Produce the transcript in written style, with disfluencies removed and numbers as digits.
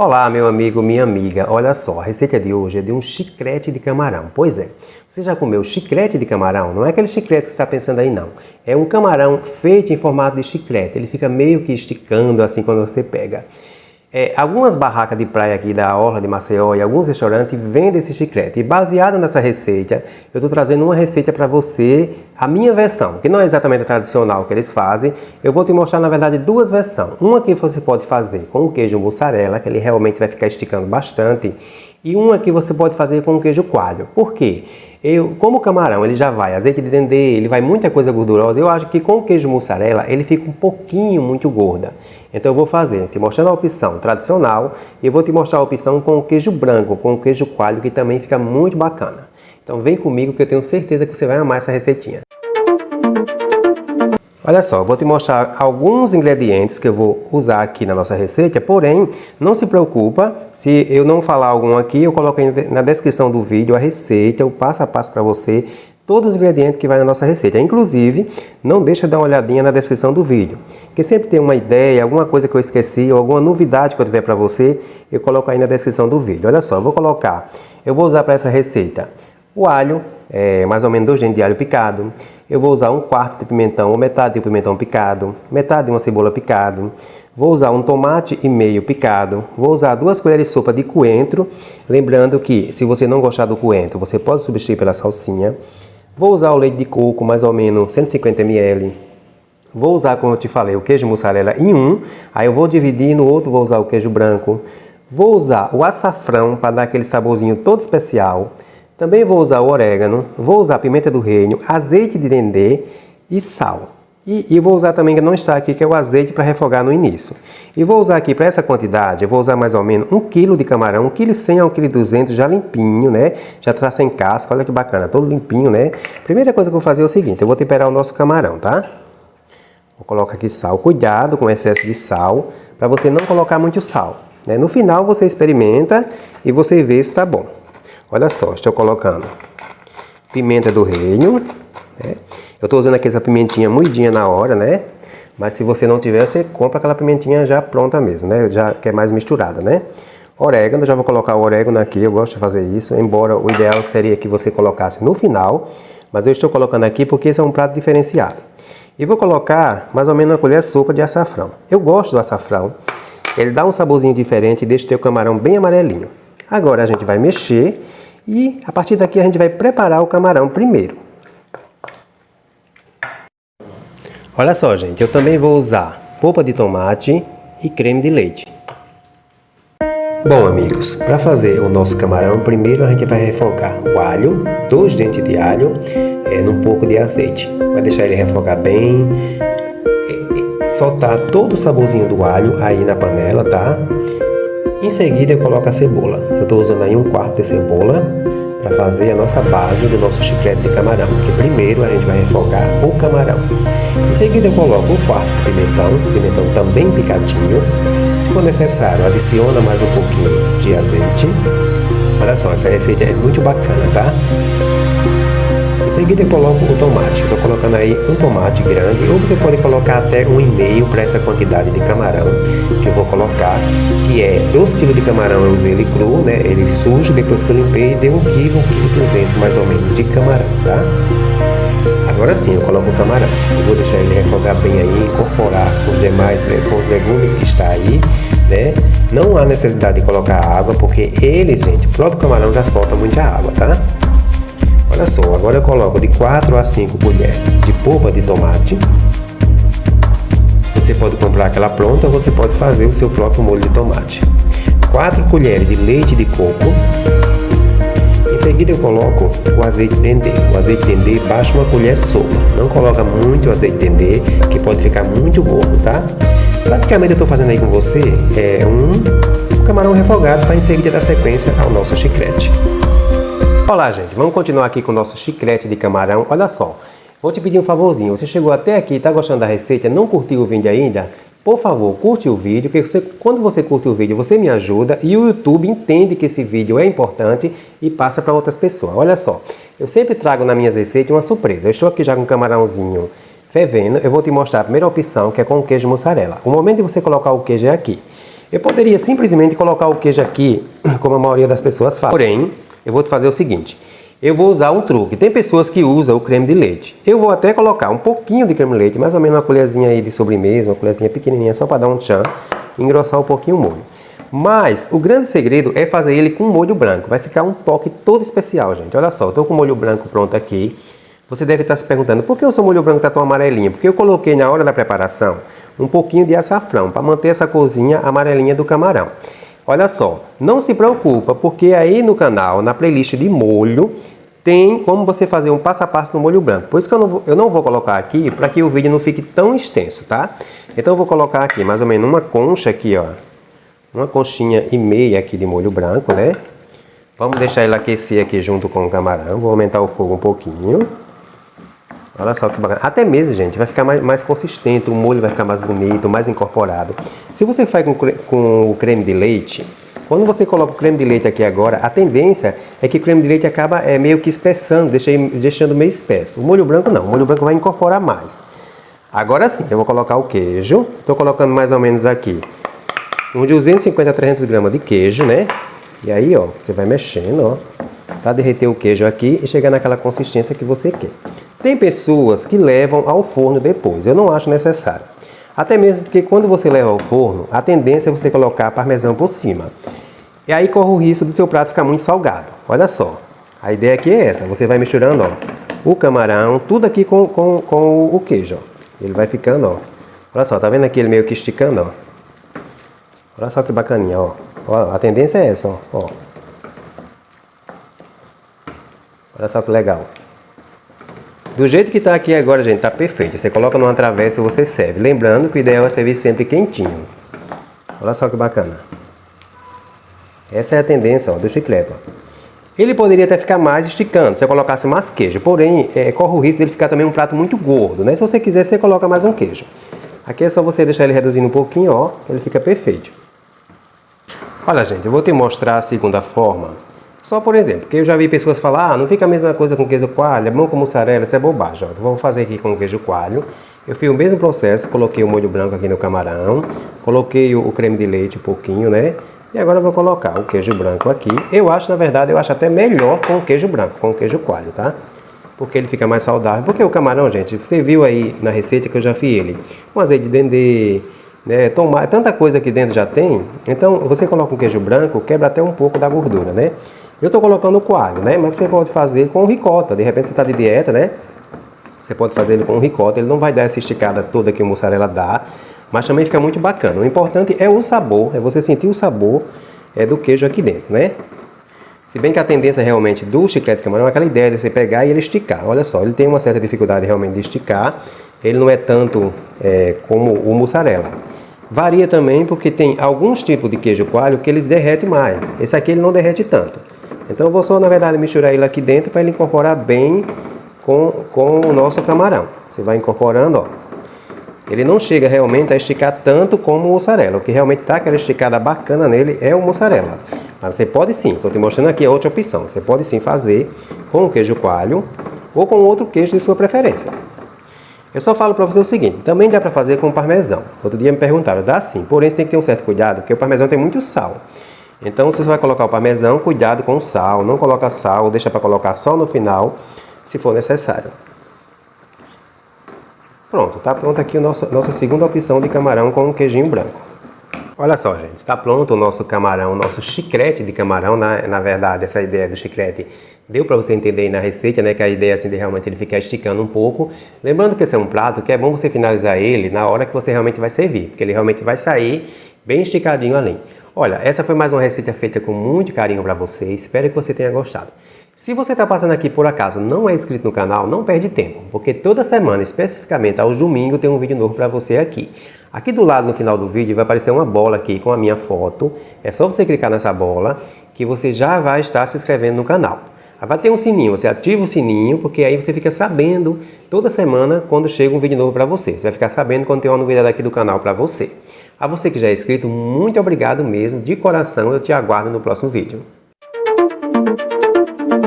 Olá, meu amigo, minha amiga. Olha só, a receita de hoje é de um chiclete de camarão. Pois é, você já comeu chiclete de camarão? Não é aquele chiclete que você está pensando aí, não. É um camarão feito em formato de chiclete. Ele fica meio que esticando assim quando você pega. Algumas barracas de praia aqui da Orla de Maceió e alguns restaurantes vendem esse chiclete. E baseado nessa receita, eu estou trazendo uma receita para você, a minha versão, que não é exatamente a tradicional que eles fazem. Eu vou te mostrar, na verdade, duas versões. Uma que você pode fazer com o queijo mussarela, que ele realmente vai ficar esticando bastante. E uma que você pode fazer com o queijo coalho. Por quê? Como o camarão ele já vai azeite de dendê, ele vai muita coisa gordurosa, eu acho que com o queijo mussarela ele fica um pouquinho muito gorda. Então eu vou fazer, te mostrando a opção tradicional e eu vou te mostrar a opção com o queijo branco, com o queijo coalho, que também fica muito bacana. Então vem comigo que eu tenho certeza que você vai amar essa receitinha. Olha só, eu vou te mostrar alguns ingredientes que eu vou usar aqui na nossa receita, porém, não se preocupa, se eu não falar algum aqui, eu coloco na descrição do vídeo a receita, o passo a passo para você, todos os ingredientes que vai na nossa receita. Inclusive, não deixa de dar uma olhadinha na descrição do vídeo, porque sempre tem uma ideia, alguma coisa que eu esqueci, ou alguma novidade que eu tiver para você, eu coloco aí na descrição do vídeo. Olha só, eu vou usar para essa receita o alho, mais ou menos 2 dentes de alho picado. Eu vou usar 1/4 de pimentão ou metade de pimentão picado, metade de uma cebola picado. Vou usar 1 tomate e meio picado. Vou usar 2 colheres de sopa de coentro. Lembrando que se você não gostar do coentro, você pode substituir pela salsinha. Vou usar o leite de coco, mais ou menos 150 ml. Vou usar, como eu te falei, o queijo mussarela em um. Aí eu vou dividir, no outro vou usar o queijo branco. Vou usar o açafrão para dar aquele saborzinho todo especial. Também vou usar o orégano, vou usar a pimenta do reino, azeite de dendê e sal. E vou usar também, que não está aqui, que é o azeite para refogar no início. E vou usar aqui, para essa quantidade, eu vou usar mais ou menos 1 kg de camarão, 1,1 kg a 1,2 kg, já limpinho, né? Já está sem casca, olha que bacana, todo limpinho, né? Primeira coisa que eu vou fazer é o seguinte, eu vou temperar o nosso camarão, tá? Vou colocar aqui sal, cuidado com o excesso de sal, para você não colocar muito sal, né? No final você experimenta e você vê se está bom. Olha só, estou colocando pimenta do reino, né? Eu estou usando aqui essa pimentinha moidinha na hora, né? Mas se você não tiver, você compra aquela pimentinha já pronta mesmo, né? Já que é mais misturada, né? Orégano, já vou colocar o orégano aqui, eu gosto de fazer isso, embora o ideal seria que você colocasse no final, mas eu estou colocando aqui porque esse é um prato diferenciado. E vou colocar mais ou menos 1 colher de sopa de açafrão. Eu gosto do açafrão, ele dá um saborzinho diferente e deixa o teu camarão bem amarelinho. Agora a gente vai mexer. E a partir daqui a gente vai preparar o camarão primeiro. Olha só, gente, eu também vou usar polpa de tomate e creme de leite. Bom, amigos, para fazer o nosso camarão, primeiro a gente vai refogar o alho, 2 dentes de alho, num pouco de azeite. Vai deixar ele refogar bem, soltar todo o saborzinho do alho aí na panela, tá? Em seguida eu coloco a cebola. Eu estou usando aí 1/4 de cebola para fazer a nossa base do nosso chiclete de camarão. Que primeiro a gente vai refogar o camarão. Em seguida eu coloco 1/4 de pimentão também picadinho. Se for necessário, adiciona mais um pouquinho de azeite. Olha só, essa receita é muito bacana, tá? Em seguida eu coloco o tomate. Estou colocando aí 1 tomate grande, ou você pode colocar até 1,5 para essa quantidade de camarão que eu vou colocar, que é 2 kg de camarão. Eu usei ele cru, né? Ele sujo, depois que eu limpei, deu 1 kg, 1,2 kg mais ou menos de camarão, tá? Agora sim, eu coloco o camarão. Eu vou deixar ele refogar bem aí, incorporar com os demais, com os legumes que está aí, né? Não há necessidade de colocar água, porque ele, gente, o próprio camarão já solta muita água, tá? Olha só, agora eu coloco de 4 a 5 colheres de polpa de tomate. Você pode comprar aquela pronta ou você pode fazer o seu próprio molho de tomate. 4 colheres de leite de coco. Em seguida eu coloco o azeite de dendê. O azeite de dendê baixa 1 colher de sopa. Não coloca muito azeite de dendê, que pode ficar muito gordo, tá? Praticamente eu estou fazendo aí com você um camarão refogado para em seguida dar sequência ao nosso chiclete. Olá, gente, vamos continuar aqui com o nosso chiclete de camarão. Olha só, vou te pedir um favorzinho. Você chegou até aqui e está gostando da receita, não curtiu o vídeo ainda? Por favor, curte o vídeo, porque quando você curte o vídeo, você me ajuda e o YouTube entende que esse vídeo é importante e passa para outras pessoas. Olha só, eu sempre trago nas minhas receitas uma surpresa. Eu estou aqui já com um camarãozinho fervendo. Eu vou te mostrar a primeira opção, que é com o queijo mussarela. O momento de você colocar o queijo é aqui. Eu poderia simplesmente colocar o queijo aqui, como a maioria das pessoas faz. Porém, eu vou te fazer o seguinte. Eu vou usar um truque. Tem pessoas que usam o creme de leite. Eu vou até colocar um pouquinho de creme de leite, mais ou menos uma colherzinha aí de sobremesa, uma colherzinha pequenininha, só para dar um tchan, e engrossar um pouquinho o molho. Mas o grande segredo é fazer ele com molho branco. Vai ficar um toque todo especial, gente. Olha só, eu estou com o molho branco pronto aqui. Você deve estar se perguntando, por que o seu molho branco está tão amarelinho? Porque eu coloquei na hora da preparação um pouquinho de açafrão, para manter essa corzinha amarelinha do camarão. Olha só, não se preocupa, porque aí no canal, na playlist de molho, tem como você fazer um passo a passo no molho branco. Por isso que eu não vou colocar aqui, para que o vídeo não fique tão extenso, tá? Então eu vou colocar aqui mais ou menos uma concha aqui, ó. Uma conchinha e meia aqui de molho branco, né? Vamos deixar ele aquecer aqui junto com o camarão. Vou aumentar o fogo um pouquinho. Olha só que bacana. Até mesmo, gente, vai ficar mais consistente. O molho vai ficar mais bonito, mais incorporado. Se você faz com o creme de leite, quando você coloca o creme de leite aqui agora, a tendência é que o creme de leite acaba meio que espessando, deixando meio espesso. O molho branco não. O molho branco vai incorporar mais. Agora sim, eu vou colocar o queijo. Estou colocando mais ou menos aqui uns 250 a 300 gramas de queijo, né? E aí, ó, você vai mexendo, ó, para derreter o queijo aqui e chegar naquela consistência que você quer. Tem pessoas que levam ao forno depois. Eu não acho necessário. Até mesmo porque quando você leva ao forno, a tendência é você colocar parmesão por cima. E aí corre o risco do seu prato ficar muito salgado. Olha só. A ideia aqui é essa. Você vai misturando, ó, o camarão, tudo aqui com o queijo, ó. Ele vai ficando, ó. Olha só, tá vendo aqui ele meio que esticando, ó. Olha só que bacaninha, ó. Ó, a tendência é essa, ó. Olha só que legal. Do jeito que tá aqui agora, gente, tá perfeito. Você coloca numa travessa e você serve. Lembrando que o ideal é servir sempre quentinho. Olha só que bacana. Essa é a tendência, ó, do chiclete, ó. Ele poderia até ficar mais esticando, se eu colocasse mais queijo. Porém, corre o risco dele ficar também um prato muito gordo, né? Se você quiser, você coloca mais um queijo. Aqui é só você deixar ele reduzindo um pouquinho, ó. Ele fica perfeito. Olha, gente, eu vou te mostrar a segunda forma. Só por exemplo, porque eu já vi pessoas falar, não fica a mesma coisa com queijo coalho, é bom com mussarela, isso é bobagem. Ó. Vou fazer aqui com queijo coalho. Eu fiz o mesmo processo, coloquei o molho branco aqui no camarão, coloquei o creme de leite um pouquinho, né? E agora eu vou colocar o queijo branco aqui. Eu acho, na verdade, eu acho até melhor com o queijo branco, com o queijo coalho, tá? Porque ele fica mais saudável. Porque o camarão, gente, você viu aí na receita que eu já fiz ele. Com azeite de dendê, né, tomate, tanta coisa aqui dentro já tem. Então, você coloca um queijo branco, quebra até um pouco da gordura, né? Eu estou colocando o coalho, né? Mas você pode fazer com ricota. De repente você está de dieta, né? Você pode fazer ele com ricota. Ele não vai dar essa esticada toda que o mussarela dá. Mas também fica muito bacana. O importante é o sabor, é você sentir o sabor do queijo aqui dentro, né? Se bem que a tendência realmente do chiclete de camarão é aquela ideia de você pegar e ele esticar. Olha só, ele tem uma certa dificuldade realmente de esticar. Ele não é tanto como o mussarela. Varia também porque tem alguns tipos de queijo coalho que eles derretem mais. Esse aqui ele não derrete tanto. Então eu vou só, na verdade, misturar ele aqui dentro para ele incorporar bem com o nosso camarão. Você vai incorporando, ó. Ele não chega realmente a esticar tanto como o mussarela. O que realmente está aquela esticada bacana nele é o mussarela. Mas você pode sim, estou te mostrando aqui a outra opção. Você pode sim fazer com o queijo coalho ou com outro queijo de sua preferência. Eu só falo para você o seguinte, também dá para fazer com parmesão. Outro dia me perguntaram, dá sim, porém você tem que ter um certo cuidado, porque o parmesão tem muito sal. Então você vai colocar o parmesão, cuidado com o sal, não coloca sal, deixa para colocar só no final, se for necessário. Pronto, tá pronto aqui a nossa segunda opção de camarão com um queijinho branco. Olha só, gente, está pronto o nosso camarão, o nosso chiclete de camarão. Na verdade, essa ideia do chiclete deu para você entender aí na receita, né? Que a ideia assim de realmente ele ficar esticando um pouco. Lembrando que esse é um prato que é bom você finalizar ele na hora que você realmente vai servir, porque ele realmente vai sair bem esticadinho ali. Olha, essa foi mais uma receita feita com muito carinho para você. Espero que você tenha gostado. Se você está passando aqui por acaso não é inscrito no canal, não perde tempo, porque toda semana, especificamente aos domingos, tem um vídeo novo para você aqui. Aqui do lado, no final do vídeo, vai aparecer uma bola aqui com a minha foto. É só você clicar nessa bola que você já vai estar se inscrevendo no canal. Vai ter um sininho, você ativa o sininho, porque aí você fica sabendo toda semana quando chega um vídeo novo para você. Você vai ficar sabendo quando tem uma novidade aqui do canal para você. A você que já é inscrito, muito obrigado mesmo, de coração, eu te aguardo no próximo vídeo.